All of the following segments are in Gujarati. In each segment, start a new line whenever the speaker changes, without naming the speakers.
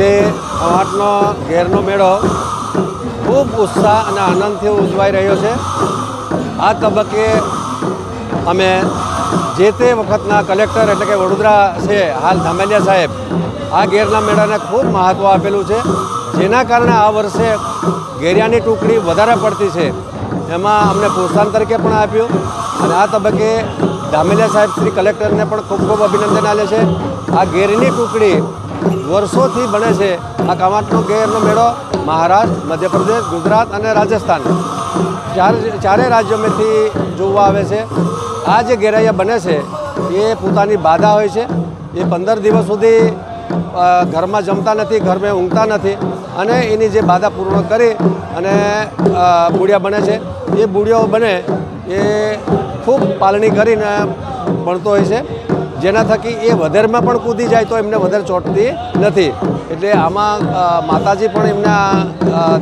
આજે કવાંટનો ઘેરનો મેળો ખૂબ ઉત્સાહ અને આનંદથી ઉજવાઈ રહ્યો છે। આ તબક્કે અમે જે તે વખતના કલેક્ટર એટલે કે વડોદરા છે હાલ ધામેલિયા સાહેબ આ ઘેરના મેળાને ખૂબ મહત્ત્વ આપેલું છે, જેના કારણે આ વર્ષે ઘેરિયાની ટુકડી વધારે પડતી છે। એમાં અમને પ્રોત્સાહન તરીકે પણ આપ્યું અને આ તબક્કે ધામેલિયા સાહેબ શ્રી કલેક્ટરને પણ ખૂબ ખૂબ અભિનંદન આપે છે। આ ઘેરની ટુકડી વર્ષોથી બને છે। આ કવાંટનો ઘેરનો મેળો મહારાષ્ટ્ર, મધ્યપ્રદેશ, ગુજરાત અને રાજસ્થાન ચારે રાજ્યોમાંથી જોવા આવે છે। આ જે ઘેરાયા બને છે એ પોતાની બાધા હોય છે। એ 15 દિવસ સુધી ઘરમાં જમતા નથી, ઘરમાં ઊંઘતા નથી અને એની જે બાધા પૂર્ણ કરી અને બુડિયા બને છે। એ બુડિયાઓ બને એ ખૂબ પાલણી કરીને બનતો હોય છે, જેના થકી એ વધેરમાં પણ કૂદી જાય તો એમને વધારે ચોંટતી નથી। એટલે આમાં માતાજી પણ એમને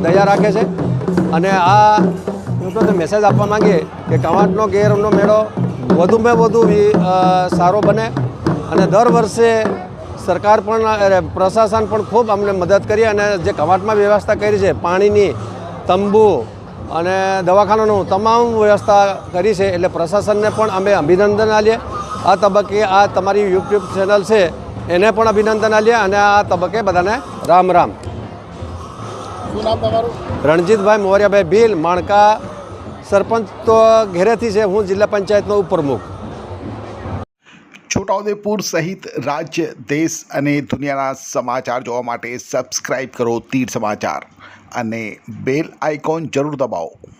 દયા રાખે છે અને આ હું તો મેસેજ આપવા માંગીએ કે કવાંટનો ઘેરનો મેળો વધુમાં વધુ સારો બને અને દર વર્ષે સરકાર પણ પ્રશાસન પણ ખૂબ અમને મદદ કરી અને જે કવાંટમાં વ્યવસ્થા કરી છે પાણીની, તંબુ અને દવાખાનાનું તમામ વ્યવસ્થા કરી છે, એટલે પ્રશાસનને પણ અમે અભિનંદન આપીએ। આ તબક્કે આ તમારી યુટ્યુબ ચેનલ છે એને પણ અભિનંદન આપીએ અને આ તબક્કે બધાને રામ રામ।
શું નામ તમારું?
રણજીતભાઈ મોર્યાભાઈ ભીલ, માણકા સરપંચ તો ઘેરેથી છે, હું જિલ્લા પંચાયતનો ઉપપ્રમુખ।
છોટાઉદેપુર સહિત રાજ્ય, દેશ અને દુનિયાના સમાચાર જોવા માટે સબસ્ક્રાઇબ કરો તીર સમાચાર અને બેલ આઇકોન જરૂર દબાવો।